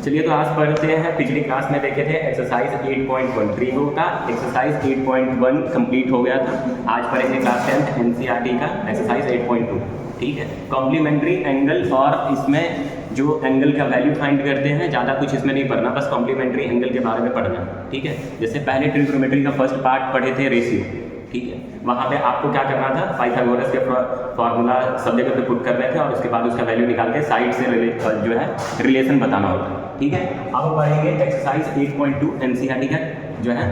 चलिए तो आज पढ़ते हैं, पिछली क्लास में देखे थे एक्सरसाइज 8.13 का एक्सरसाइज 8.1 कंप्लीट हो गया था। आज पढ़ेंगे क्लास 10th एनसीईआरटी का एक्सरसाइज 8.2। ठीक है, कॉम्प्लीमेंट्री एंगल, और इसमें जो एंगल का वैल्यू फाइंड करते हैं, ज़्यादा कुछ इसमें नहीं पढ़ना, बस कॉम्प्लीमेंट्री एंगल के बारे में पढ़ना। ठीक है, जैसे पहले ट्रिग्नोमेट्री का फर्स्ट पार्ट पढ़े थे रेशियो। ठीक है, वहाँ पे आपको क्या करना था, पाइथागोरस के फॉर्मूला सब जगह पे पुट कर रहे थे और उसके बाद उसका वैल्यू निकाल के साइड से जो है रिलेशन बताना होता है। ठीक है, अब पढ़ेंगे एक्सरसाइज 8.2 एनसीईआरटी का जो है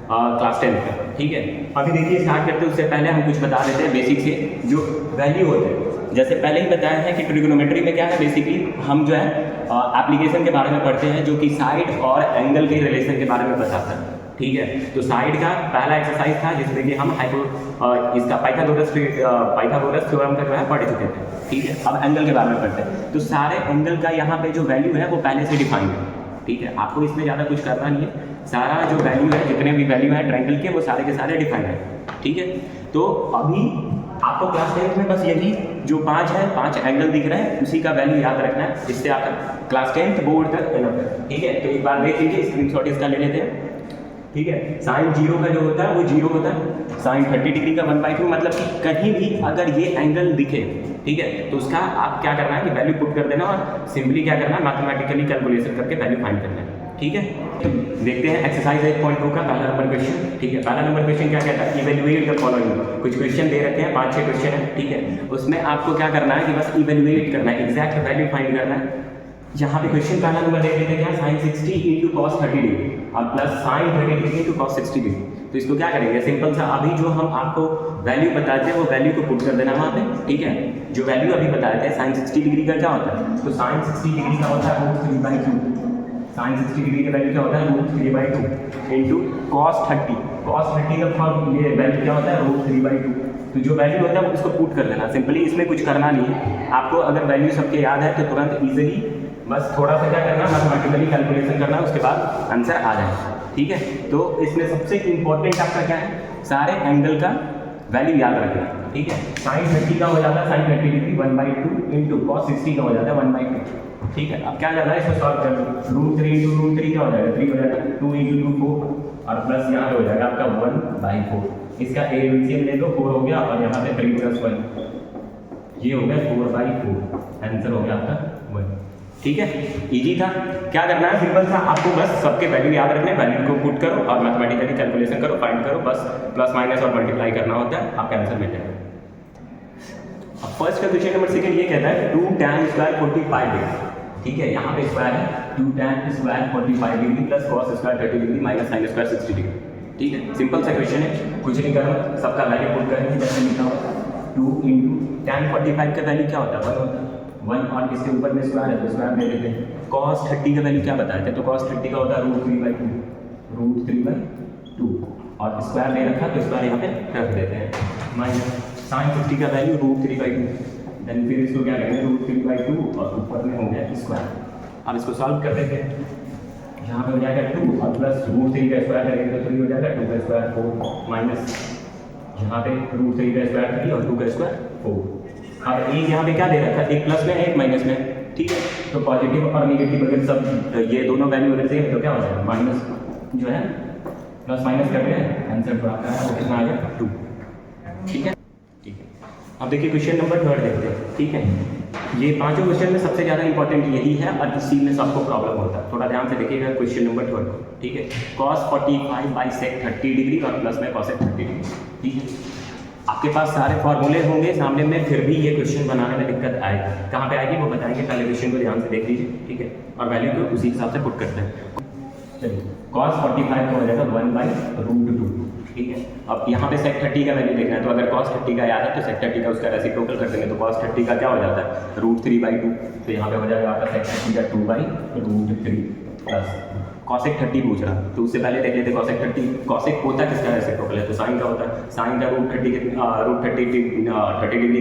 क्लास 10 का। ठीक है, अभी देखिए स्टार्ट करते हैं, उससे पहले हम कुछ बता देते हैं बेसिक से जो वैल्यू होते हैं। जैसे पहले ही बताया है कि ट्रिग्नोमेट्री में क्या है, बेसिकली हम जो है एप्लीकेशन के बारे में पढ़ते हैं जो कि साइड और एंगल के रिलेशन के बारे में बताता है। ठीक है, तो साइड का पहला एक्सरसाइज था जिसमें कि हम इसका पाइथागोरस थ्योरम का जो है पढ़ चुके थे। ठीक है, अब एंगल के बारे में पढ़ते हैं। तो सारे एंगल का यहाँ पे जो वैल्यू है वो पहले से डिफाइंड है। ठीक है, आपको इसमें ज़्यादा कुछ करना नहीं है, सारा जो वैल्यू है, जितने भी वैल्यू है ट्रायंगल के, वो सारे के सारे डिफाइंड है। ठीक है, तो अभी आपको क्लास 10 में बस यही जो 5 एंगल दिख रहे हैं उसी का वैल्यू याद रखना है, इससे आपका क्लास 10 बोर्ड तक एनफ है। ठीक है, तो एक बार देख लीजिए, स्क्रीनशॉट इसका ले लेते हैं। ठीक है, साइन 0 का जो होता है वो 0 होता है, साइन 30 डिग्री का 1/2, मतलब कि कहीं भी अगर ये एंगल दिखे, ठीक है, तो उसका आप क्या करना है कि वैल्यू पुट कर देना और सिंपली क्या करना है, मैथमेटिकली कैलकुलेशन करके वैल्यू फाइंड करना है। ठीक है, तो देखते हैं एक्सरसाइज 8.2 का पहला नंबर क्वेश्चन। ठीक है, पहला नंबर क्वेश्चन क्या कहता है, इवेल्युएट द फॉलोइंग। कुछ क्वेश्चन दे रखे हैं, 5-6 क्वेश्चन है। ठीक है, उसमें आपको क्या करना है कि बस इवेल्युएट करना है, एग्जैक्ट वैल्यू फाइंड करना है। यहाँ पे क्वेश्चन पहला नंबर देख लेते हैं, क्या साइन 60 इंटू कॉस 30 डिग्री और plus sign 30 degree into cos 60 degree. तो इसको क्या करेंगे, सिंपल सा अभी जो हम आपको वैल्यू बताते हैं वो वैल्यू को पुट कर देना वहाँ पे। ठीक है, जो वैल्यू अभी बताए थे साइन 60 डिग्री का क्या होता है, तो साइन 60 डिग्री का होता है √3/2। साइन 60 डिग्री का वैल्यू क्या होता है, √3/2 इंटू कॉस 30। कॉस 30 का फॉर्म ये वैल्यू क्या होता है, √3/2। तो जो वैल्यू होता है वो उसको पुट कर देना सिंपली, इसमें कुछ करना नहीं है आपको। अगर वैल्यू सबके याद है तो तुरंत ईजिली बस थोड़ा सा क्या करना, मैथमेटिकली कैलकुलेशन करना, उसके बाद आंसर आ जाए। ठीक है, तो इसमें सबसे इंपॉर्टेंट आपका क्या है, सारे एंगल का वैल्यू याद रखना। ठीक है, साइन 30 का हो जाता है साइन 30 डिग्री 1/2 इंटू कॉस 60 का हो जाता है 1/2। ठीक है, अब क्या करना है, इसको सॉल्व कर लो। √3 इंटू √3 क्या हो जाएगा, 3 हो जाएगा, 2 इंटू 2 4 और प्लस यहाँ पे हो जाएगा आपका 1/4। इसका एलसीएम ले लो, 4 हो गया और यहाँ पे 3 + 1 ये हो गया 4/4। आंसर हो गया आपका 1। ठीक है, इजी था। क्या करना है, सिंपल था, आपको बस सबके वैल्यू याद रखने, वैल्यू को पुट करो और मैथमेटिकली कैलकुलेशन करो, फाइंड करो, बस प्लस माइनस और मल्टीप्लाई करना होता है, आपका आंसर मिल जाएगा। अब फर्स्ट का क्वेश्चन नंबर सेकंड ये कहता है 2 tan स्क्वायर 45 डिग्री। ठीक है, यहाँ पे स्क्वायर है, 2 tan square 45 degree plus cos square 30 degree minus sine square 60 degree. ठीक है, सिंपल सा क्वेश्चन है, कुछ नहीं करना, सबका वैल्यू पुट करेंगे जैसे लिखा हुआ 2 इंटू tan 45 का वैल्यू क्या होता है, 1 होता है, 1 और इसके ऊपर में स्क्वायर है तो स्क्वायर ले लेते हैं। cos 30 का वैल्यू क्या बताए थे, तो cos 30 का होता है √3/2 और स्क्वायर ले रखा तो स्क्वायर यहाँ पे रख देते हैं, माइनस साइन 60 का वैल्यू √3/2। देन फिर इसको क्या करेंगे, √3/2 और ऊपर में हो गया स्क्वायर। अब इसको सॉल्व कर देते हैं, यहाँ पे हो जाएगा 2 और प्लस √3 का स्क्वायर करेंगे तो 3 हो जाएगा, 2 का स्क्वायर 4 माइनस यहाँ पे √3 का स्क्वायर 3 और 2 का स्क्वायर 4। अब एक यहाँ पे क्या दे रखा है, एक प्लस में है एक माइनस में। ठीक है, तो पॉजिटिव और नेगेटिव अगर सब ये दोनों वैल्यू अगर सेम तो क्या हो जाएगा, माइनस जो है प्लस माइनस कर रहे हैं, आंसर जो आपका है वो कितना आ गया 2। ठीक है, ठीक है, अब देखिए क्वेश्चन नंबर 3 देखते हैं। ठीक है, ये 5 क्वेश्चन में सबसे ज़्यादा इंपॉर्टेंट यही है और इसी में सबको प्रॉब्लम होता है, थोड़ा ध्यान से देखिएगा क्वेश्चन नंबर 3 को। ठीक है, cos 45/sec 30 डिग्री और प्लस में cosec 30 डिग्री। ठीक है, आपके पास सारे फॉर्मूले होंगे सामने में, फिर भी ये क्वेश्चन बनाने में दिक्कत आएगी। कहाँ पे आएगी वो बताएंगे, पहले क्वेश्चन को ध्यान से देख लीजिए। ठीक है, और वैल्यू को उसी हिसाब से पुट करते हैं। चलिए, cos 45 का हो जाएगा 1/√2। ठीक है, अब यहाँ पे sec 30 का वैल्यू देखना है, तो अगर cos 30 का याद है तो sec 30 का उसका रेसिप्रोकल कर देंगे, तो cos 30 का क्या हो जाता है, √3/2। तो यहाँ पे हो जाएगा आपका sec 30 का 2/√3 प्लस cosec 30 पूछ रहा, तो उससे पहले देख लेते cosec 30। cosec होता किसका रेसिप्रोकल है, तो साइन का होता है, साइन का √30 डिग्री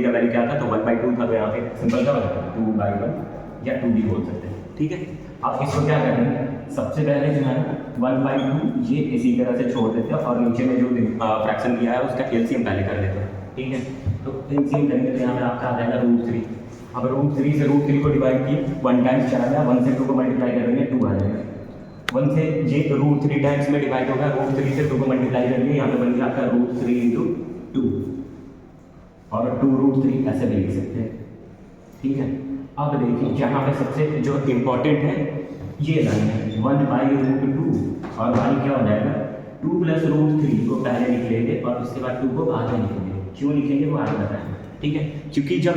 का वैल्यू क्या था, तो 1/2 था, तो यहाँ पे सिंपल क्या हो जाता है 2/1 या 2 भी बोल सकते हैं। ठीक है, अब इसको क्या करेंगे, सबसे पहले जो है 1/2 ये इसी तरह से छोड़ देते हैं और नीचे में जो फ्रैक्शन दिया है उसका एलसीएम पहले कर लेते हैं। ठीक है, तो एलसीएम करेंगे तो यहाँ पे आपका आ जाएगा √3 अब √3 से √3 को डिवाइड किए, 1 टाइम्स चला गया, 1 से 2 को मल्टीप्लाई करेंगे 2 आ जाएगा, 1 से ये √3 टाइम्स में डिवाइड होगा, √3 से 2 को मल्टीप्लाई करेंगे, यहाँ पे बन गया आपका √3 × 2 और 2√3 ऐसे भी लिख सकते हैं, ठीक है। अब देखिए यहाँ पे सबसे जो इम्पोर्टेंट है ये लाइन है 1/√2 और y क्या हो जाएगा 2 + √3 को पहले लिख लेंगे और उसके बाद 2 को बाद में लिखेंगे, क्यों लिखेंगे वो आगे बताएं, ठीक है। क्योंकि जब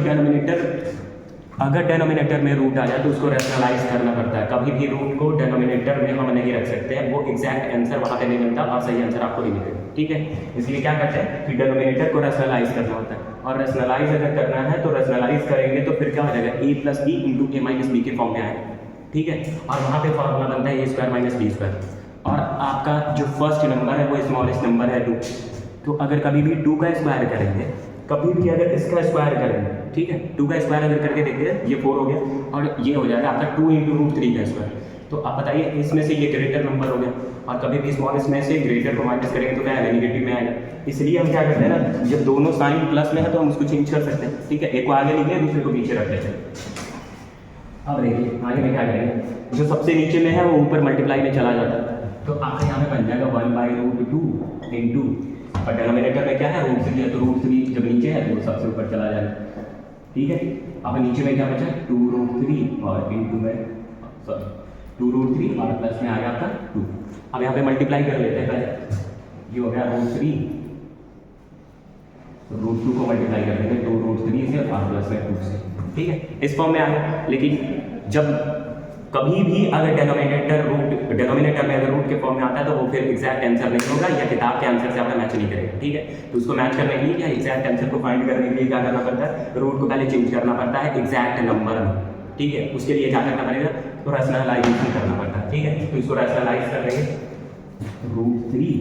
अगर डेनोमिनेटर में रूट आ जाए तो उसको रैशनलाइज करना पड़ता है, कभी भी रूट को डेनोमिनेटर में हम नहीं रख सकते हैं, वो एग्जैक्ट आंसर वहाँ पे नहीं मिलता और सही आंसर आपको नहीं मिलेगा, ठीक है। इसलिए क्या करते हैं कि डेनोमिनेटर को रैशनलाइज करना होता है, और रैशनलाइज अगर करना है तो रैशनलाइज करेंगे तो फिर क्या हो जाएगा a + b × a - b के फॉर्म में आएगा, ठीक है। और वहाँ पे फॉर्मूला बनता है a² - b², और आपका जो फर्स्ट नंबर है वो स्मॉलेस्ट नंबर है 2, तो अगर कभी भी 2 का स्क्वायर करेंगे, कभी भी अगर इसका स्क्वायर करेंगे, ठीक है, 2 का स्क्वायर अगर करके देखिए ये 4 हो गया और ये हो जाएगा आपका 2 × √3 का स्क्वायर, तो आप बताइए इसमें से ये ग्रेटर नंबर हो गया, और कभी भी स्मॉलेस्ट में से ग्रेटर को माइनस करेंगे तो क्या आएगा नेगेटिव में आएगा। इसलिए हम क्या करते हैं ना, जब दोनों साइन प्लस में है तो हम उसको चेंज कर सकते हैं, ठीक है, एक को आगे लिखे दूसरे को पीछे रख लेते हैं। अब देखिए आगे में क्या करेंगे, जो सबसे नीचे में है वो ऊपर मल्टीप्लाई में चला जाता है, तो आपका यहाँ पे बन जाएगा 1/√2 × और डेनोमिनेटर में क्या है √3 है, तो √3 जब नीचे है तो वो सबसे ऊपर चला जाएगा, ठीक है। अब नीचे में क्या बचा 2√3 और इनटू में 2√3 और प्लस में आ गया आपका 2। अब यहाँ पे मल्टीप्लाई कर लेते हैं पहले, ये हो गया √3, √2 को मल्टीप्लाई कर देंगे 2√3 से और प्लस में 2 से, ठीक है, इस फॉर्म में आ गया। लेकिन जब कभी भी अगर डेनोमिनेटर में अगर रूट के फॉर्म में आता है तो वो फिर एग्जैक्ट आंसर नहीं होगा या किताब के आंसर से आपका मैच नहीं करेगा, ठीक है। तो उसको मैच करने के लिए या एग्जैक्ट आंसर को फाइंड करने के लिए क्या करना पड़ता है, रूट को पहले चेंज करना पड़ता है एग्जैक्ट नंबर में, ठीक है। उसके लिए क्या करना पड़ेगा, तो रैशनलाइजेशन करना पड़ता है, ठीक है। तो इसको रैशनलाइज कर लेंगे, √3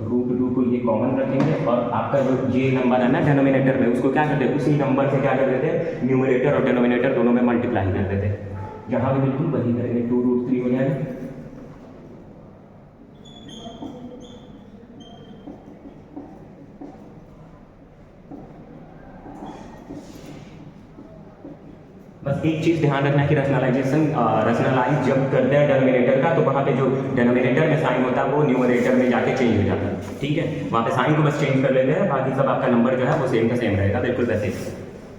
√2 को ये कॉमन रखेंगे और आपका जो ये नंबर है ना डेनोमिनेटर में उसको क्या करते हैं, उसी नंबर से क्या कर देते हैं, न्यूमरेटर और डेनोमिनेटर दोनों में मल्टीप्लाई कर देते हैं, यहाँ भी बिल्कुल वही करेंगे 2√3 हो जाएगा, बस एक चीज़ ध्यान रखना है कि रैशनलाइज जब करते हैं डेनोमिनेटर का तो वहाँ पे जो डेनोमिनेटर में साइन होता है वो न्यूमरेटर में जाके चेंज हो जाता है, ठीक है। वहाँ पे साइन को बस चेंज कर लेते हैं, बाकी सब आपका नंबर जो है वो सेम का सेम रहेगा, बिल्कुल वैसे,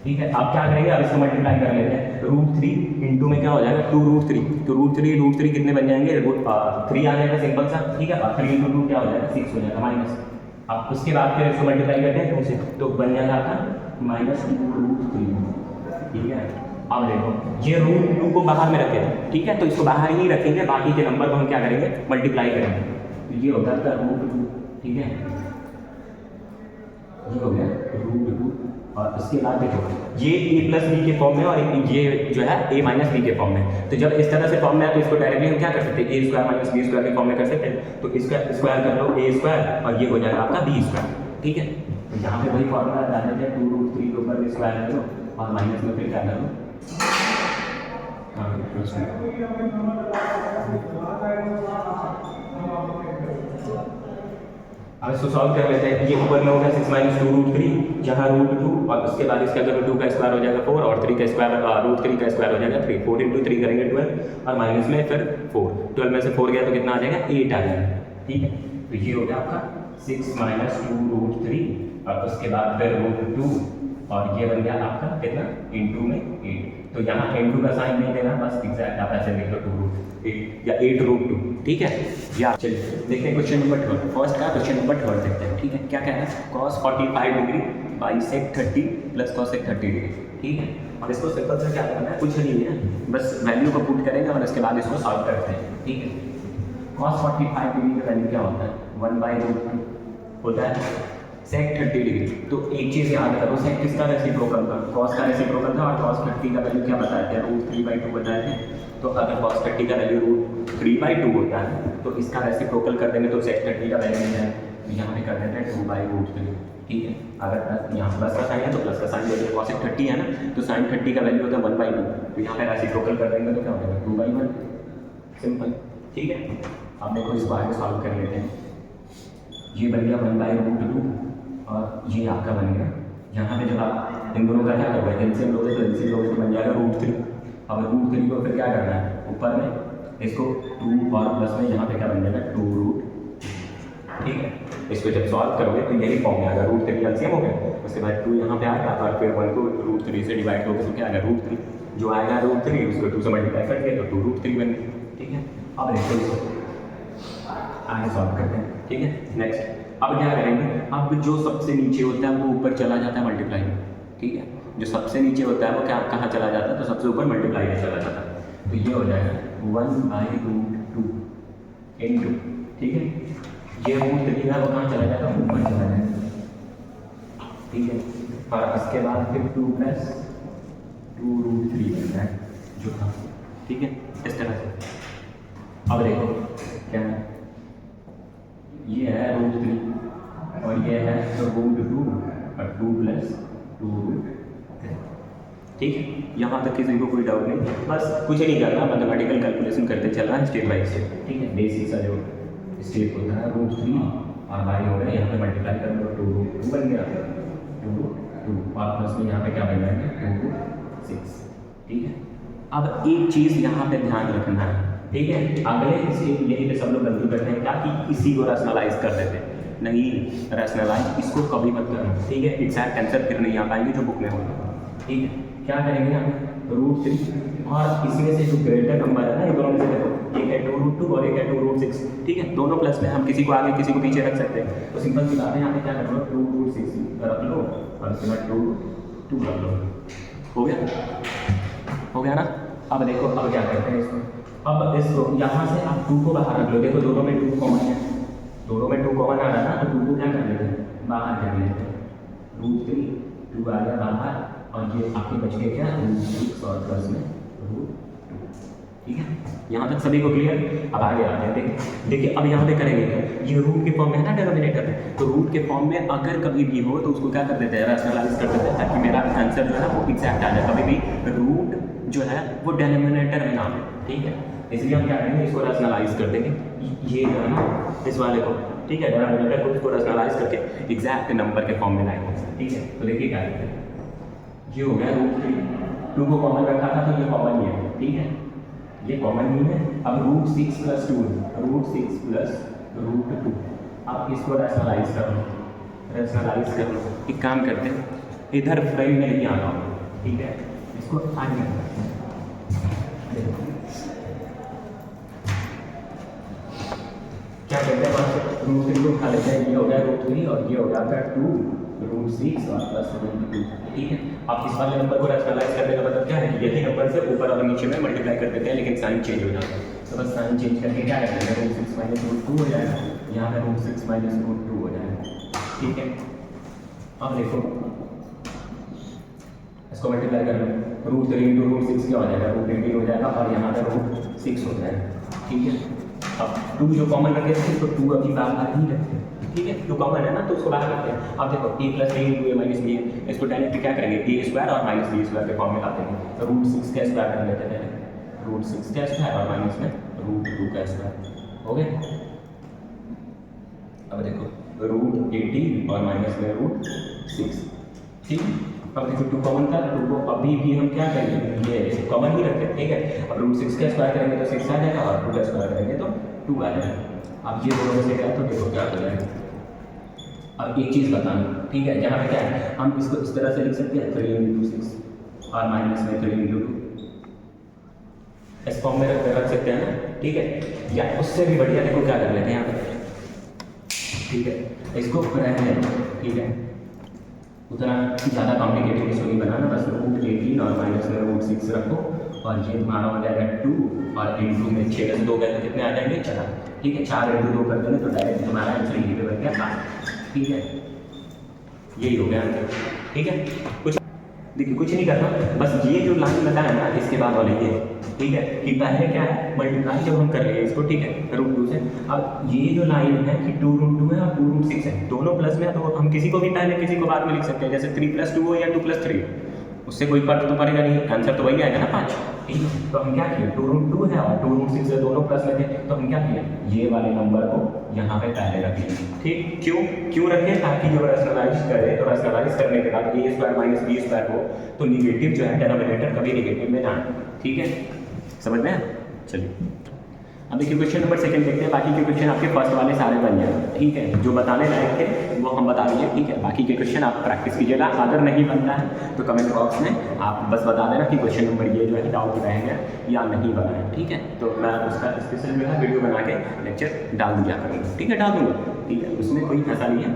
ठीक है। आप क्या करेंगे, अब इसको मल्टीप्लाई कर लेते हैं, √3 इंटू में क्या हो जाएगा 2√3, तो √3 कितने बन जाएंगे 3 आ जाएगा सिंपल सा, ठीक है। और 3 × 2 क्या हो जाएगा 6 हो जाएगा माइनस, अब उसके बाद फिर इसको मल्टीप्लाई करते हैं 2 से, तो बन जाएगा आपका -2√3, ठीक है। अब देखो ये √2 को बाहर में रखे थे, ठीक है, तो इसको बाहर ही रखेंगे, बाकी के नंबर को हम क्या करेंगे मल्टीप्लाई करेंगे, तो ये होगा आपका √2, ठीक है, ये हो गया √2 और उसके बाद देखो ये a + b के फॉर्म में और ये जो है a - b के फॉर्म में, तो जब इस तरह से फॉर्म में है तो इसको डायरेक्टली हम क्या कर सकते हैं a² - b² के फॉर्म में कर सकते हैं, तो इसका स्क्वायर कर लो a² और ये हो जाएगा आपका b², ठीक है। तो यहाँ पे वही फॉर्मूला डाल देते हैं 2√3 के ऊपर स्क्वायर करो और माइनस में फिर क्या करो, अब इसको सॉल्व कर लेते हैं। ये ऊपर में होगा 6 - 2√3 जहाँ √2 और उसके बाद इसका अगर 2 का स्क्वायर हो जाएगा 4 और 3 का स्क्वायर √3 का स्क्वायर हो जाएगा 3, 4 × 3 करेंगे 12 और माइनस में फिर 4, 12 में से 4 गया तो कितना आ जाएगा 8 आ जाएगा, ठीक है। तो ये हो गया आपका 6 - 2√3 और उसके बाद फिर √2 और ये बन गया आपका कितना इंटू में 8, तो यहाँ इंटू का साइन नहीं देना, बस एग्जैक्ट आप ऐसे लिख लो 2√8 या 8√2, ठीक है। या चलिए देखते हैं क्वेश्चन नंबर 3, फर्स्ट का क्वेश्चन नंबर 3 देखते हैं, ठीक है। क्या कह रहा है, cos 45 degree bisect 30 + cosec 30 degree, ठीक है। और इसको सिंपल से क्या करना है, कुछ नहीं है, बस वैल्यू को पुट करेंगे और इसके बाद इसको सॉल्व करते हैं, ठीक है। cos 45 डिग्री का वैल्यू क्या होता है 1/√2 होता है sec 30 डिग्री, तो एक चीज़ याद करो, sec किसका रेसिप्रोकल था, cos का रेसिप्रोकल था और cos 30 का वैल्यू क्या बताए थे √3/2 बताए थे, तो अगर cos 30 का वैल्यू √3/2 होता है तो इसका रेसिप्रोकल कर देंगे तो sec 30 का वैल्यू मिल जाए, तो यहाँ पे कर देते हैं 2/√3, ठीक है। अगर यहाँ प्लस का साइन है तो प्लस का साइन देंगे, cos 30 है ना तो sin 30 का वैल्यू होता है 1/2, तो यहाँ पे रेसिप्रोकल कर देंगे तो क्या हो जाएगा 2/1, सिंपल, ठीक है। अब देखो इस बार को सॉल्व कर लेते हैं, ये बन गया 1/√2 और ये आपका बन गया, यहाँ पे जब आप इन दोनों का क्या करोगे, एलसीएम लोगे तो बन जाएगा √3। अब √3 को फिर क्या करना है, ऊपर में इसको 2 और प्लस में यहाँ पे क्या बन जाएगा 2√, ठीक है। इसको जब सॉल्व करोगे तो यही फॉर्म में आएगा, √3 एलसीएम हो गया, उसके बाद 2 यहाँ पे आएगा और फिर 1 को √3 से डिवाइड करोगे तो क्या आएगा √3, जो आएगा √3 उसको 2 से मल्टीप्लाई करके तो 2√3 बन गई, ठीक है। अब देखो इसको आगे सॉल्व करते हैं, ठीक है। नेक्स्ट अब क्या करेंगे, अब जो सबसे नीचे होता है वो ऊपर चला जाता है मल्टीप्लाई में, ठीक है। जो सबसे नीचे होता है वो क्या कहाँ चला जाता है, तो सबसे ऊपर मल्टीप्लाई में चला जाता है, तो ये हो जाएगा 1/√2 इंटू, ठीक है। ये √3 है वो कहाँ चला जाएगा, ऊपर चला जाएगा, ठीक है। और इसके बाद फिर 2 + 2√3 बन जाए जो था, ठीक है, इस तरह से। अब देखो क्या है, ये है √3 और ये है √2 और 2 + 2√3, ठीक है। यहाँ तक किसी को कोई डाउट नहीं, बस कुछ नहीं करना, मैथमेटिकल कैलकुलेशन करते चलना है स्टेप बाय स्टेप, ठीक है। बेसिक सा जो स्टेप होता है √3 और बाई हो गया, यहाँ पे मल्टीप्लाई कर लो 2√2 बन गया, 2√2 और प्लस में यहाँ पे क्या बन जाएगा 2√6, ठीक है। अब एक चीज़ यहाँ पे ध्यान रखना है, ठीक है। अगले स्टेप यही पे सब लोग गलती करते हैं क्या कि इसी को रैशनलाइज कर देते हैं, नहीं रैशनलाइज इसको कभी मत करना, ठीक है। एग्जैक्ट आंसर फिर नहीं आ पाएंगे जो बुक में होगा, ठीक है। क्या करेंगे हम √3 और इसमें से जो ग्रेटर नंबर है ना, ये दोनों में से देखो, एक है 2√2 और एक है 2√6, ठीक है। दोनों प्लस में हम किसी को आगे किसी को पीछे रख सकते हैं, तो सिंपल सी बात है, यहाँ पे क्या कर लो 2√6 रख लो और उसके बाद 2 रख लो, हो गया ना। अब देखो अब क्या करते हैं इसको, अब इसको यहाँ से आप 2 को बाहर रख लो, देखो दोनों में 2 कॉमन है, दोनों में 2 कॉमन आ रहा है ना, तो 2 को क्या कर लेते हैं बाहर कर लेते हैं, √3 2 आ गया बाहर और ये आपके बच गए क्या √6 और प्लस में √2, ठीक है। यहाँ तक सभी को क्लियर। अब आगे आते हैं, देखिए अब यहाँ पे करेंगे क्या, ये रूट के फॉर्म में है ना डिनोमिनेटर में, तो रूट के फॉर्म में अगर कभी भी हो तो उसको क्या कर देते हैं रैशनलाइज कर देते हैं, ताकि मेरा आंसर जो है ना वो एग्जैक्ट आ जाए। कभी भी रूट जो है वो डिनोमिनेटर में ना हो, ठीक है। इसलिए हम क्या करेंगे, इसको रैशनलाइज कर देंगे, ये जो है ना इस वाले को, ठीक है, डिनोमिनेटर को इसको रैशनलाइज करके एग्जैक्ट नंबर के फॉर्म में लाएंगे, ठीक है। तो देखिए क्या करते हैं, ये हो गया √3, 2 को कॉमन रखा था तो ये कॉमन ही है, ठीक है, ये कॉमन नहीं है। अब √6 + 2, √6 + √2, अब इसको रैशनलाइज कर लो, एक काम करते हैं, इधर फ्रेम में नहीं आना होगा, ठीक है, इसको आगे करते हैं। क्या करते हैं, √3 को उठा लेते हैं, ये हो गया √3 और ये हो गया आपका 2√6 और प्लस √2, ठीक है। अब इस वाले नंबर को रैशनलाइज करने का मतलब क्या है कि यही नंबर से ऊपर और नीचे में मल्टीप्लाई कर देते हैं, लेकिन साइन चेंज हो जाता है, तो बस साइन चेंज करके क्या कर देंगे, √6 - √2 हो जाएगा, यहाँ पे √6 - √2 हो जाएगा, ठीक है। अब देखो इसको मल्टीप्लाई कर लो, √3 × √6 क्या हो जाएगा, √18 हो जाएगा और यहाँ पे √6 हो जाएगा, ठीक है। अब 2 जो कॉमन रखे थे तो 2 अभी बाहर ही रखते हैं, ठीक है, 2 कॉमन है ना तो उसको बाहर रखते हैं। अब देखो a + a × a - b, इसको डायरेक्ट क्या करेंगे a² और -b² के फॉर्म में लाते हैं, तो √6 का स्क्वायर कर लेते हैं, √6 का स्क्वायर और माइनस में √2 का स्क्वायर, हो गया। अब देखो √18 और माइनस में √6, ठीक। अब देखो 2 कॉमन था, 2 को अभी भी हम क्या करेंगे, ये कॉमन ही रखते हैं, ठीक है। अब √6 का स्क्वायर करेंगे तो 6 आ जाएगा और 2 का स्क्वायर करेंगे तो 2 आ जाएगा। अब ये दोनों में से क्या है तो देखो क्या हो जाएगा। अब एक चीज़ बताना, ठीक है, जहाँ पे क्या है हम इसको इस तरह से लिख सकते हैं 3 × 6 और माइनस में 3 × 2, इस फॉर्म में रख सकते हैं ना, ठीक है। या उससे भी बढ़िया देखो क्या कर लेते हैं यहाँ पे, ठीक है, इसको रहने दो, ठीक है, उतना ज़्यादा कॉम्प्लिकेटेड इसको नहीं बनाना, बस √18 और माइनस में √6 रखो और ये तुम्हारा हो जाएगा 2 और इंटू में 6 से 2 गए तो कितने आ जाएंगे 4, ठीक है। 4 × 2 कर देंगे तो डायरेक्ट तुम्हारा आंसर यही पे बन गया 5, ठीक है, यही हो गया आंसर, ठीक है। कुछ देखिए कुछ नहीं करना, बस ये जो लाइन बताया ना इसके बाद वाले ये, ठीक है, कि पहले क्या है मल्टीप्लाई जब हम कर रहे हैं इसको, ठीक है, √2 से। अब ये जो लाइन है कि 2√2 है और 2√6 है, दोनों प्लस में है, तो हम किसी को भी पहले किसी को बाद में लिख सकते हैं, जैसे 3 + 2 हो या 2 + 3, उससे कोई फर्क तो पड़ेगा नहीं, आंसर तो वही आएगा ना 5। ठीक है, तो हम क्या किए, 2√2 है और 2√6 है, दोनों प्लस में थे, तो हम क्या किए, ये वाले नंबर को यहाँ पे पहले रख लिए। ठीक, क्यों रखें, ताकि जब रैशनलाइज करें तो रैशनलाइज करने के बाद a² माइनस b² हो तो निगेटिव जो है डिनोमिनेटर कभी निगेटिव में ना आए। ठीक है, समझ में? चलिए अब देखिए क्वेश्चन नंबर 2 देखते हैं। बाकी के क्वेश्चन आपके फर्स्ट वाले सारे बन जाएंगे। ठीक है, जो बताने लायक थे वो हम बता दिए। ठीक है, बाकी के क्वेश्चन आप प्रैक्टिस कीजिएगा। अगर नहीं बनता है तो कमेंट बॉक्स में आप बस बता देना कि क्वेश्चन नंबर ये जो है डाउट रहेगा या नहीं बना है। ठीक है, तो मैं उसका स्पेशल जो है वीडियो बना के लेक्चर डाल दिया करूँगा। ठीक है, डाल दूँगा। ठीक है, उसमें कोई ऐसा नहीं है।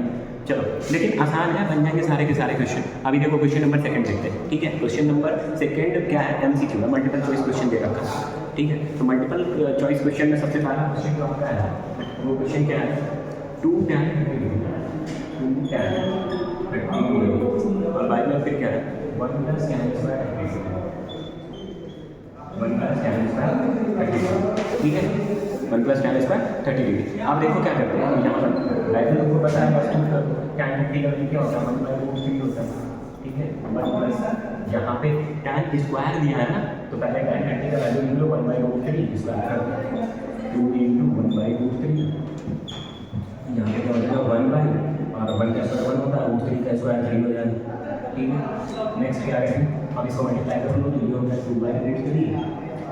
चलो, लेकिन आसान है, बन जाएंगे सारे के सारे क्वेश्चन। अभी देखो क्वेश्चन नंबर 2 देखते हैं। ठीक है, क्वेश्चन नंबर 2 क्या है, MCQ है, मल्टीपल चॉइस क्वेश्चन दे रखा है। ठीक है, तो मल्टीपल चॉइस क्वेश्चन में सबसे पहला क्वेश्चन जो आपका है वो क्वेश्चन क्या है, 2 tan 30 और बाई में फिर क्या है 1 + tan स्क्वायर 1 + tan स्क्वायर 30। ठीक है, 1 + tan स्क्वायर 30 डिग्री। आप देखो क्या करते हैं, यहाँ पर राइट को पता है बस tan 30 का वैल्यू क्या होता है, 1/√3 होता है। ठीक है, 1 + यहाँ पे tan स्क्वायर दिया है ना, तो पहले tan 30 का वैल्यू लिख लो 1/√3 स्क्वायर 2 × 1/√3। यहाँ पे क्या हो जाएगा 1 और 1 का स्क्वायर 1 होता है, √3 का स्क्वायर 3 हो जाएगा। ठीक है, नेक्स्ट क्या करेंगे, अब इसको मल्टीप्लाई कर लो तो ये हो जाएगा 2/√3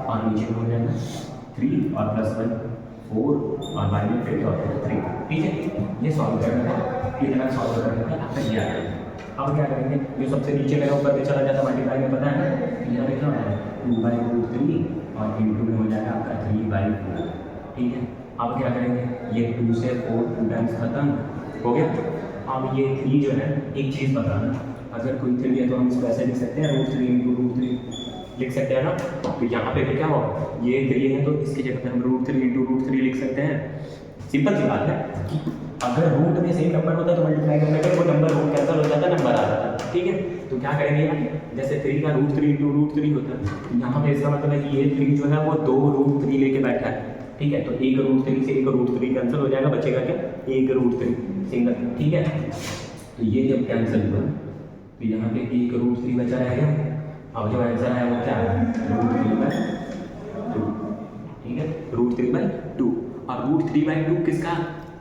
और नीचे हो जाएगा 3 और +1 4 और बाई में फिर क्या होता है 3। ठीक है, ये सॉल्व करना है, इतना सॉल्व करने का आपका ये आएगा। अब क्या करेंगे, जो सबसे नीचे मेरा ऊपर पे चला जाता मल्टीप्लाई में पता है, यहाँ पे क्या होता है 2/√3 और इंटू में हो जाएगा आपका 3/4। ठीक है, अब क्या करेंगे, ये 2 से 4 2 टाइम्स खत्म हो गया। अब ये 3 जो है, एक चीज़ बताना, अगर कोई 3 है तो हम इसको ऐसे लिख सकते हैं √3 × √3 लिख सकते हैं ना। तो यहाँ पे भी क्या होगा, ये 3 है तो इसकी जगह पे हम √3 × √3 लिख सकते हैं। सिंपल सी बात है कि अगर रूट में सेम नंबर होता तो मल्टीप्लाई करने पर वो नंबर रूट कैंसिल हो जाता, नंबर आ जाता। ठीक है, तो क्या करेंगे, जैसे 3 का √3 × √3 होता है, यहाँ पे इसका मतलब है कि ये 3 जो है वो 2 √3 लेके बैठा है। ठीक है, तो 1 √3 से 1 √3 कैंसिल हो जाएगा, बचेगा क्या 1 √3 सिंगल। ठीक है, तो ये जब कैंसिल हुआ तो यहाँ पे 1 √3 बचा रहेगा। अब जो आंसर है वो क्या है √3/2। ठीक है, √3/2 और √3/2 किसका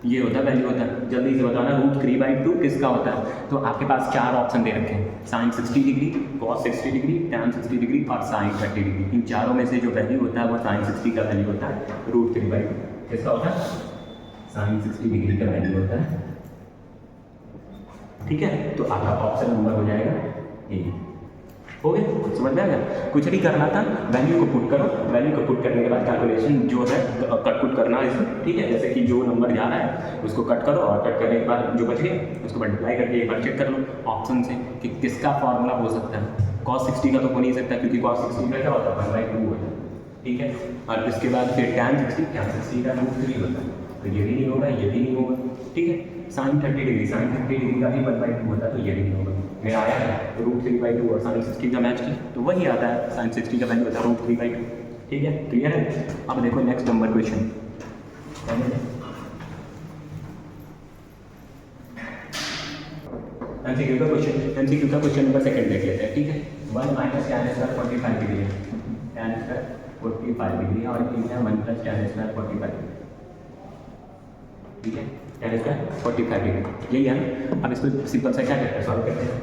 ये होता है, वैल्यू होता है। जल्दी से बताना √3/2 किसका होता है। तो आपके पास 4 ऑप्शन दे रखे हैं, sin 60 degree, cos 60 degree, tan 60 degree और sin 30 डिग्री। इन चारों में से जो वैल्यू होता है वो sin 60 का वैल्यू होता है √3/2। किसका होता है, sin 60 डिग्री का वैल्यू होता है। ठीक है, तो आपका ऑप्शन नंबर हो जाएगा ए। हो गया, समझ में आ गया। कुछ नहीं करना था, वैल्यू को पुट करो, वैल्यू को पुट करने के बाद कैलकुलेशन जो है कट पुट करना है इसमें। ठीक है, जैसे कि जो नंबर जा रहा है उसको कट करो और कट करने के बाद जो बच गया उसको मल्टीप्लाई करके एक बार चेक कर लो ऑप्शन से कि किसका फॉर्मूला हो सकता है। cos 60 का तो हो नहीं सकता क्योंकि cos 60 का क्या होता है 1/2 होता है। ठीक है, और इसके बाद फिर tan 60 का √3 होता है, तो ये भी नहीं होगा, ये भी नहीं होगा। ठीक है, sin 30 डिग्री का भी 1/2 होता है, तो ये भी नहीं होगा। मेरा आया है √3/2 और sin 60 का मैच की, तो वही आता है, sin 60 का वैल्यू होता है √3/2। ठीक है, क्लियर है। अब देखो नेक्स्ट नंबर क्वेश्चन, MCQ का क्वेश्चन नंबर 2 देख लेते हैं। ठीक है, 1 - tan स्क्वायर 45 डिग्री है, tan स्क्वायर 45 डिग्री और ये है 1 + tan स्क्वायर 45 डिग्री। ठीक है, tan स्क्वायर 45 डिग्री यही है ना। अब इसको सिंपल सा क्या करते हैं, सॉल्व करते हैं।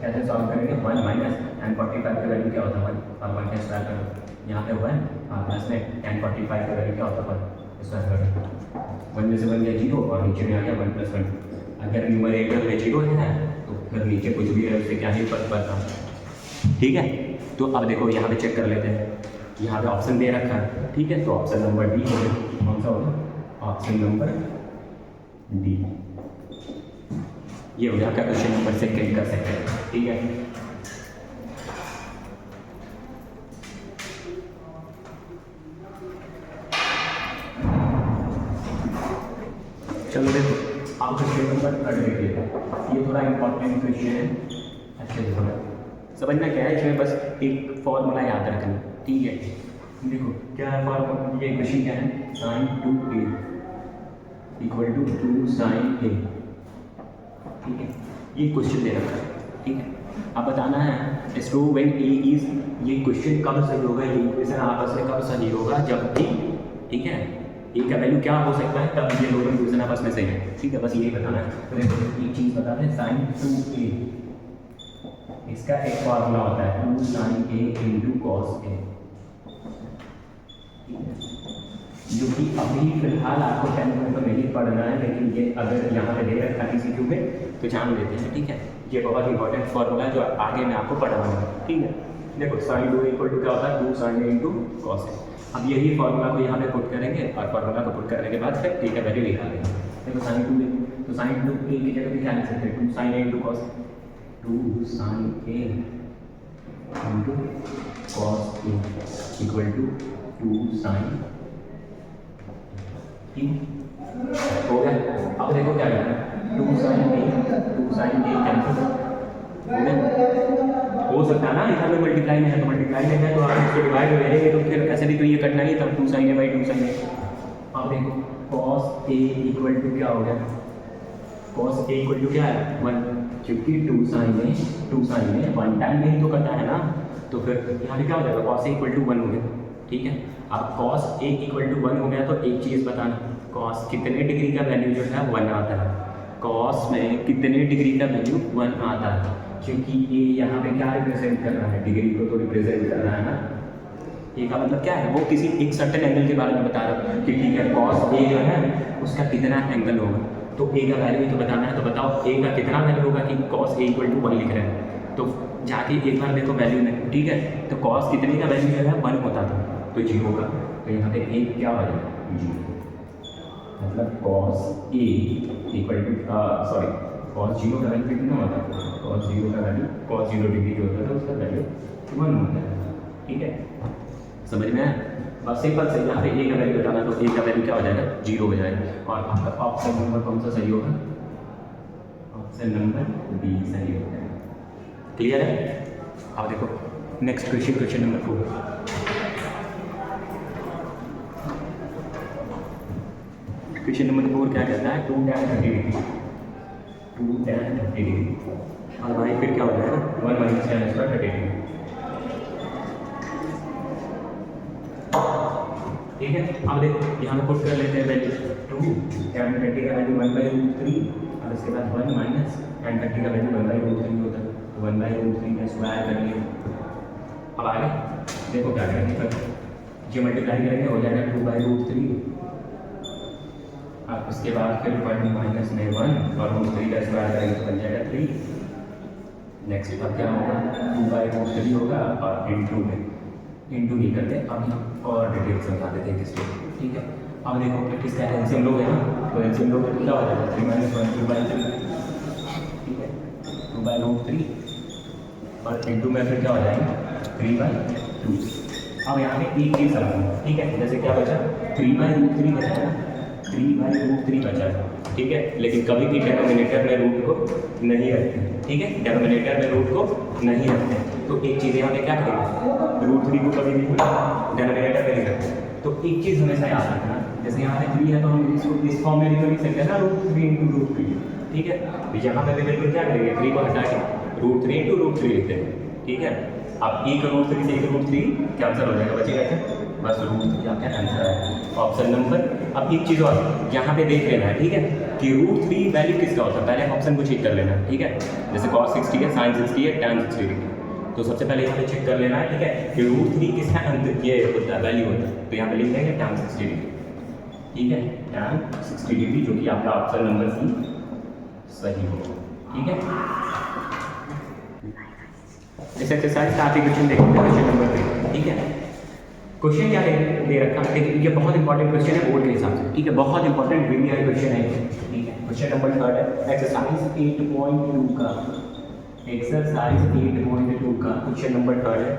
कैसे सॉल्व करेंगे, 1 - tan 45 का वैल्यू क्या होता है 1 और 1 का स्क्वायर करो, यहाँ पे 1 और प्लस में tan 45 का वैल्यू क्या होता है 1 स्क्वायर करो, 1 में से 1 गया 0 और नीचे में आ गया 1 + 1। अगर न्यूमरेटर में 0 है तो फिर नीचे कुछ भी है उससे क्या ही फर्क पड़ता। ठीक है, तो अब देखो यहाँ पे चेक कर लेते हैं, यहाँ पे ऑप्शन दे रखा है। ठीक है, तो ऑप्शन नंबर डी हो गया, कौन सा होगा, ऑप्शन नंबर डी। ये हो गया आपका क्वेश्चन नंबर 2 का 2। ठीक है, चलो देखो आप क्वेश्चन नंबर 3 देख लेते हैं। ये थोड़ा इंपॉर्टेंट क्वेश्चन है, अच्छे से थोड़ा समझना क्या है इसमें, बस एक फॉर्मूला याद रखना। ठीक है, देखो क्या है फॉर्मूला, ये क्वेश्चन क्या है, sin 2a = 2 sin a। ठीक है, ये क्वेश्चन दे रखा है। ठीक है, अब बताना है ट्रू व्हेन ए इज, ये क्वेश्चन कब सही होगा, ये इक्वेशन आपस में कब सही होगा, जब भी, ठीक है, ए का वैल्यू क्या हो सकता है तब ये दोनों इक्वेशन आपस में सही है, ठीक है, बस यही बताना है। तो देखो एक चीज़ बता दें, sin 2a इसका एक फार्मूला होता है 2 sin a into cos a, जो कि अभी फिलहाल आपको 10th में तो नहीं पढ़ना है, लेकिन ये अगर यहाँ पे दे रखा है CQ में तो जान लेते हैं, ठीक है। ये बहुत इंपॉर्टेंट फार्मूला है जो आगे मैं आपको पढ़ाऊंगा, ठीक है। देखो sin 2 इक्वल टू क्या होता है 2 sin a into cos a। अब यही फार्मूला को यहाँ पे पुट करेंगे और फार्मूला को पुट करने के बाद फिर a का वैल्यू निकालेंगे। देखो sin 2a, तो sin 2a की जगह पे क्या लिख सकते हैं 2 sin a into cos, 2 sin a into cos a equal to 2 sin, हो गया। अब देखो क्या करना है 2 sin a कैंसिल हो गया। हो सकता है ना इधर में मल्टीप्लाई में है तो मल्टीप्लाई में है तो आप इसको डिवाइड हो जाएंगे तो फिर ऐसे भी तो ये कटना ही, तब 2 sin a by 2 sin a। अब देखो cos a इक्वल टू क्या हो गया, cos a इक्वल टू क्या है 1, क्योंकि 2 sin a 1 टाइम में ही तो करना है ना, तो फिर यहाँ पे क्या हो जाएगा cos a इक्वल टू 1 हो गया, ठीक है। अब cos a इक्वल टू 1 हो गया तो एक चीज़ बताना, cos कितने डिग्री का वैल्यू जो है 1 आता है, cos में कितने डिग्री का वैल्यू 1 आता है, क्योंकि ये यहाँ पे क्या रिप्रेजेंट कर रहा है, डिग्री को तो रिप्रेजेंट कर रहा है ना। ये का मतलब क्या है, वो किसी एक सर्टेन एंगल के बारे में बता रहा है कि ठीक है cos a जो है उसका कितना एंगल होगा, तो a का वैल्यू तो बताना है। तो बताओ a का कितना वैल्यू होगा कि cos a इक्वल टू 1 लिख रहे हैं, तो जाके एक बार देखो वैल्यू में, ठीक है। तो cos कितने का वैल्यू जो है 1 होता था तो 0 का, तो यहाँ पे a क्या हो जाएगा 0, मतलब cos a equal to sorry cos 0 का वैल्यू कितना होता है, cos 0 का वैल्यू cos 0 डिग्री जो होता है उसका वैल्यू 1 होता है, ठीक है, समझ में आया। बस सिंपल से यहाँ पे a का वैल्यू बताना, तो a का वैल्यू क्या हो जाएगा 0 हो जाएगा। और आपका ऑप्शन नंबर कौन सा सही होगा, ऑप्शन नंबर बी सही हो जाएगा, क्लियर है। अब देखो next question number 4। Question number 4 क्या कहता है 2 tan 30 डिग्री, 2 tan 30 डिग्री, और भाई फिर क्या हो जाएगा 1 माइनस tan स्क्वायर 30 डिग्री, ठीक है। अब देखो यहाँ पे पुट कर लेते हैं वैल्यू 2 tan 30 का वैल्यू 1/√3 और इसके बाद 1 माइनस tan 30 का वैल्यू 1/√3 होता है, तो 1/√3 का स्क्वायर कर लिया। अब आगे देखो क्या करेंगे, फिर ये मल्टीप्लाई करेंगे हो जाएगा 2/√3, अब उसके बाद फिर 1 माइनस में 1 और √3 का स्क्वायर करेंगे तो बन जाएगा 3। नेक्स्ट अब क्या होगा 2/√3 होगा और इंटू नहीं करते, अब हम और डिटेल समझा देते हैं किसको, ठीक है। अब देखो किसका एलसीएम लोगे ना, तो एलसीएम लोगे तो क्या हो जाएगा 3 माइनस 1 2/3, ठीक है 2/√3 और इंटू में फिर क्या हो जाएगा 3/2। अब यहाँ पे एक चीज़ समझो, ठीक है, जैसे क्या बचा 3/√3 बचा है, 3/√3 बचा है, ठीक है, लेकिन कभी भी डेनोमिनेटर में रूट को नहीं रखते, ठीक है, डेनोमिनेटर में रूट को नहीं रखते। तो एक चीज़ यहाँ पे क्या करेंगे √3 को कभी भी डेनोमिनेटर में नहीं रखते, तो एक चीज़ हमेशा याद रखना, जैसे यहाँ पे 3 है तो हम इसको इस फॉर्म में भी लिख सकते हैं ना √3 × √3, ठीक है। तो यहाँ पे भी बिल्कुल क्या करेंगे 3 को हटा के √3 × √3 लिखते हैं, ठीक है। अब 1 √3 से 1 √3 कैंसिल हो जाएगा, बचेगा क्या बस √3 आपका आंसर है, ऑप्शन नंबर। अब एक चीज़ और यहाँ पे देख लेना है, ठीक है, कि √3 वैल्यू किसका होता है, पहले ऑप्शन को चेक कर लेना है, ठीक है। जैसे cos 60 है, sin 60 है, tan 60 है, तो सबसे पहले यहाँ पे चेक कर लेना है, ठीक है, कि √3 किसका ये होता है वैल्यू होता है, तो यहाँ पे लिख देंगे tan 60 डिग्री, ठीक है, tan 60 डिग्री, जो कि आपका ऑप्शन नंबर सी सही होगा, ठीक है। इस एक्सरसाइज का आप क्वेश्चन देखते हैं, क्वेश्चन नंबर 3, ठीक है। क्वेश्चन क्या दे रखा है, देखिए ये बहुत इंपॉर्टेंट क्वेश्चन है बोर्ड के हिसाब से, ठीक है, बहुत इंपॉर्टेंट वीडियो क्वेश्चन है, ठीक है। क्वेश्चन नंबर 3 है एक्सरसाइज 8.2 का, एक्सरसाइज 8.2 का क्वेश्चन नंबर 3 है,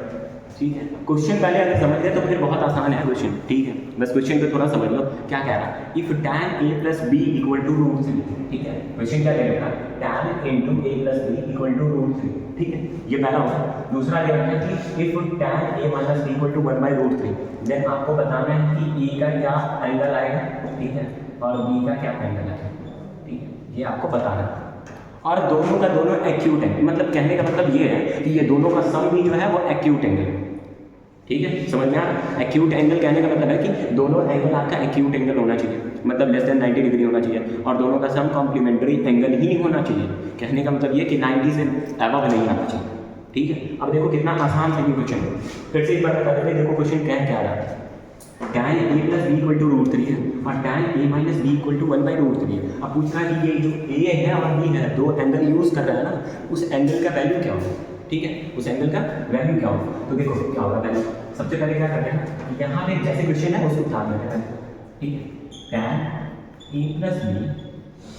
ठीक है। क्वेश्चन पहले अगर समझ गए तो फिर बहुत आसान है क्वेश्चन, ठीक है, बस क्वेश्चन को थोड़ा समझ लो क्या कह रहा है। इफ tan a + b = √3, ठीक है, क्वेश्चन क्या दे रखा है tan × a + b = √3, ठीक है, ये पहला होगा। दूसरा दे रखा है कि if tan a - b = 1/√3, then आपको बताना है कि a का क्या एंगल आएगा, ठीक है, और b का क्या एंगल आएगा, ठीक है, ये आपको बताना है। और दोनों का दोनों एक्यूट एंगल, मतलब कहने का मतलब ये है कि ये दोनों का सम भी जो है वो एक्यूट एंगल है। ठीक है, समझ में आ रहा है? एक्यूट एंगल कहने का मतलब है कि दोनों एंगल आपका एक्यूट एंगल होना चाहिए, मतलब लेस देन 90 डिग्री होना चाहिए, और दोनों का सम कॉम्प्लीमेंट्री एंगल ही होना चाहिए। कहने का मतलब ये कि 90 से अबव नहीं आना चाहिए। ठीक है, अब देखो कितना आसान है ये क्वेश्चन। फिर से एक बार बता देते, देखो क्वेश्चन क्या रहा है, tan a plus b equal to √3 है और tan a minus b equal to 1/√3 है। अब पूछ रहा है कि ये जो a है और b है, दो एंगल यूज़ कर रहा है ना, उस एंगल का वैल्यू क्या होगा। ठीक है, उस एंगल का वैल्यू क्या होगा, तो देखो क्या होगा वैल्यू। सबसे पहले क्या करते हैं, यहाँ पे जैसे क्वेश्चन है उसको उतार लेते हैं। ठीक है, tan a प्लस बी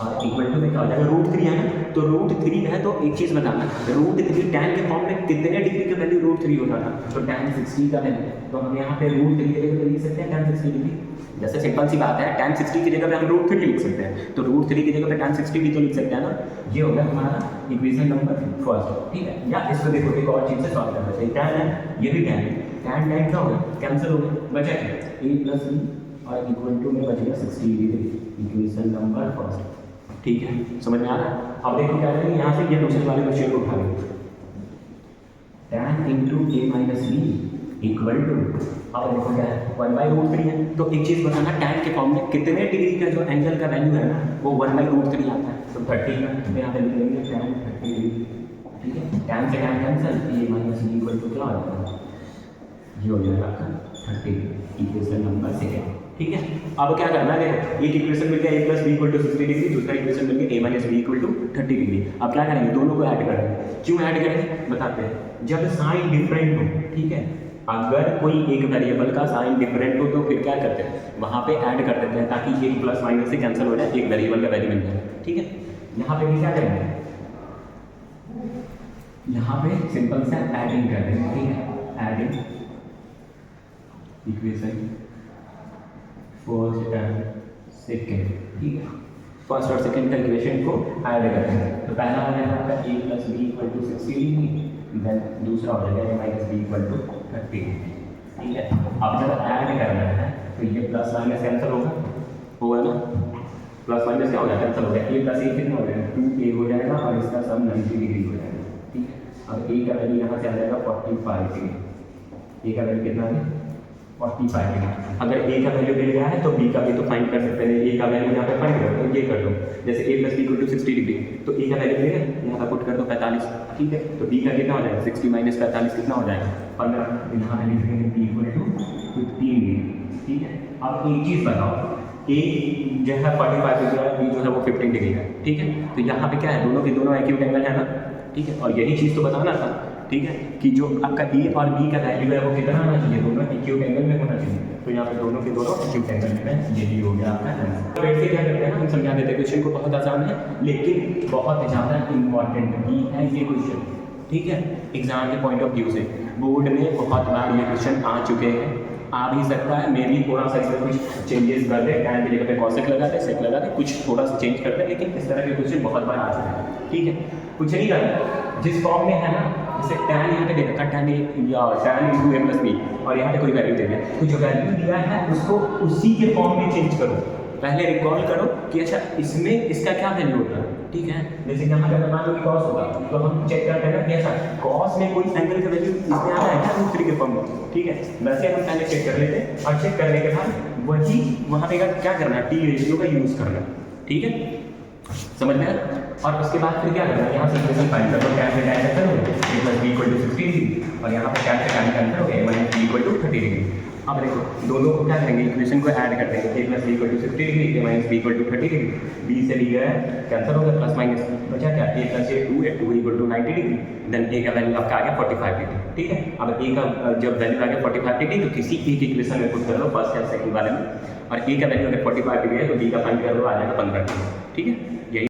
और इक्वल टू में क्या हो जाएगा, √3 है ना, तो √3 है तो एक चीज़ बताना, √3 tan के फॉर्म में कितने डिग्री का वैल्यू √3 होता था, तो tan 60 का वैल्यू, तो हम यहाँ पे √3 की जगह पे लिख सकते हैं tan 60 डिग्री। जैसे सिंपल सी बात है, tan 60 की जगह पे हम √3 लिख सकते हैं, तो √3 की जगह पे tan 60 भी तो लिख सकते हैं ना। ये होगा हमारा इक्वेशन नंबर फर्स्ट। ठीक है, या इसको देखो एक और चीज़ से सॉल्व करना चाहिए, tan है, ये भी tan है, tan क्या हो गया, कैंसिल हो गया, बचा क्या, a प्लस बी और इक्वल टू में बच गया 60 डिग्री, इक्वेशन नंबर फर्स्ट। ठीक है, समझ में आ रहा है। अब देखो क्या करेंगे, यहाँ से ये दूसरे वाले क्वेश्चन को उठा लेंगे, tan into a minus b equal to, अब देखो क्या है, 1/√3 है, तो एक चीज़ बताना, tan के फॉर्म में कितने डिग्री का जो एंगल का वैल्यू है ना, वो 1/√3 आता है, तो 30 का, तो यहाँ पे लिख लेंगे tan 30 डिग्री। ठीक है, tan से tan cancel, a minus b equal to क्या आ जाता है, ये हो जाएगा आपका 30, इक्वेशन नंबर सेकेंड। ठीक है, अब क्या करना है, एक इक्वेशन मिल गया a plus b equal to 60 degree, दूसरा इक्वेशन मिल गया a minus b equal to 30 degree. अब क्या करेंगे, दोनों को ऐड करेंगे। क्यों ऐड करेंगे बताते हैं, जब साइन डिफरेंट हो, ठीक है, अगर कोई एक वेरिएबल का साइन डिफरेंट हो तो फिर क्या करते हैं, वहाँ पे ऐड कर देते हैं, ताकि एक प्लस माइनस से कैंसिल हो जाए, एक वेरिएबल का वैल्यू मिल जाए। ठीक है, यहाँ पे भी क्या करेंगे, यहाँ पे सिंपल सा एडिंग कर देंगे। ठीक है, adding equation first and second. ठीक है, फर्स्ट और सेकेंड का इक्वेशन को ऐड करते हैं, तो पहला हो जाएगा आपका a plus b equal to 60 degree, then दूसरा हो जाएगा a minus b equal to 30 degree. ठीक है, अब जब ऐड करना है तो ये प्लस माइनस कैंसिल होगा ना, प्लस माइनस क्या हो जाएगा, कैंसिल हो गया, a प्लस a कितना हो जाएगा, 2a हो जाएगा और इसका सम 90 डिग्री हो जाएगा। ठीक है, अब a का वैल्यू यहाँ से आ जाएगा 45 डिग्री, a का वैल्यू कितना है 45 डिग्री। अगर a का वैल्यू मिल गया है तो b का भी तो फाइंड कर सकते हैं, a का वैल्यू यहाँ पे फाइंड करो, तो ये कर लो, जैसे a plus b equal to 60 degree, तो a का वैल्यू मिलेगा, यहाँ पर पुट कर दो 45। ठीक है, तो b का कितना हो जाएगा, 60 माइनस 45 कितना हो जाएगा, 15, यहाँ पे लिख देंगे b इक्वल टू 15 डिग्री। ठीक है, अब एक चीज़ बताओ, a जो है 45 डिग्री है, b जो है वो 15 डिग्री है। ठीक है, तो यहाँ पे क्या है, दोनों के दोनों एक्यूट एंगल है ना। ठीक है, और यही चीज़ तो बताना था। ठीक है, कि जो आपका a और b का वैल्यू है वो कितना होना चाहिए, दोनों एक्यूट एंगल में होना चाहिए, तो यहाँ पे दोनों के दोनों एक्यूट एंगल में है, यही हो गया आपका आंसर। तो वैसे क्या करते हैं, हम समझा देते हैं, क्वेश्चन को बहुत आसान है लेकिन बहुत ज़्यादा इंपॉर्टेंट भी है ये क्वेश्चन। ठीक है, एग्जाम के पॉइंट ऑफ व्यू से बोर्ड में बहुत बार ये क्वेश्चन आ चुके हैं, आ भी सकता है, मे भी थोड़ा सा इसमें कुछ चेंजेस कर दे, टाइम की जगह पे कॉसेक लगा दे, सेक लगा दे, कुछ थोड़ा सा चेंज कर दे, लेकिन इस तरह के क्वेश्चन बहुत बार आ चुके हैं। ठीक है, कुछ नहीं करना, जिस फॉर्म में है ना, जैसे tan यहाँ पे दे रखा, tan into a plus b, और यहाँ पे कोई वैल्यू दे दिया, तो जो वैल्यू दिया है उसको उसी के फॉर्म में चेंज करो। पहले रिकॉल करो कि अच्छा इसमें इसका क्या वैल्यू होता है। ठीक है, जैसे यहाँ पे मान लो कि कॉस होगा, तो हम चेक करते हैं ना कि ऐसा कॉस में कोई एंगल का वैल्यू इसमें आ रहा है क्या, √3 के फॉर्म में। ठीक है, वैसे हम पहले चेक कर लेते हैं, और चेक करने के बाद वही वहाँ पे क्या करना है, टी रेशियो का यूज़ करना। ठीक है, समझ में आया। और उसके बाद फिर क्या करना है, यहाँ से इक्वेशन फाइंड कर लो, tan से tan कैंसिल हो गया, a plus b equal to 60 degree, और यहाँ पे tan से tan कैंसिल हो गया, a minus b equal to 30 degree. अब देखो दोनों को क्या करेंगे, इक्वेशन को ऐड कर देंगे, a plus b equal to 60 degree, a minus b equal to 30 degree, b से b गया कैंसिल हो गया, प्लस माइनस बचा क्या, a plus a 2 equal to 90 degree, then a का वैल्यू आपका आ गया 45 डिग्री। ठीक है, अब a का जब वैल्यू आ गया 45 डिग्री, तो किसी एक इक्वेशन में पुट कर लो, फर्स्ट या सेकंड वाले में, और a का वैल्यू अगर 45 डिग्री है तो b का फाइंड कर लो, आ जाएगा 15 डिग्री। ठीक है, यही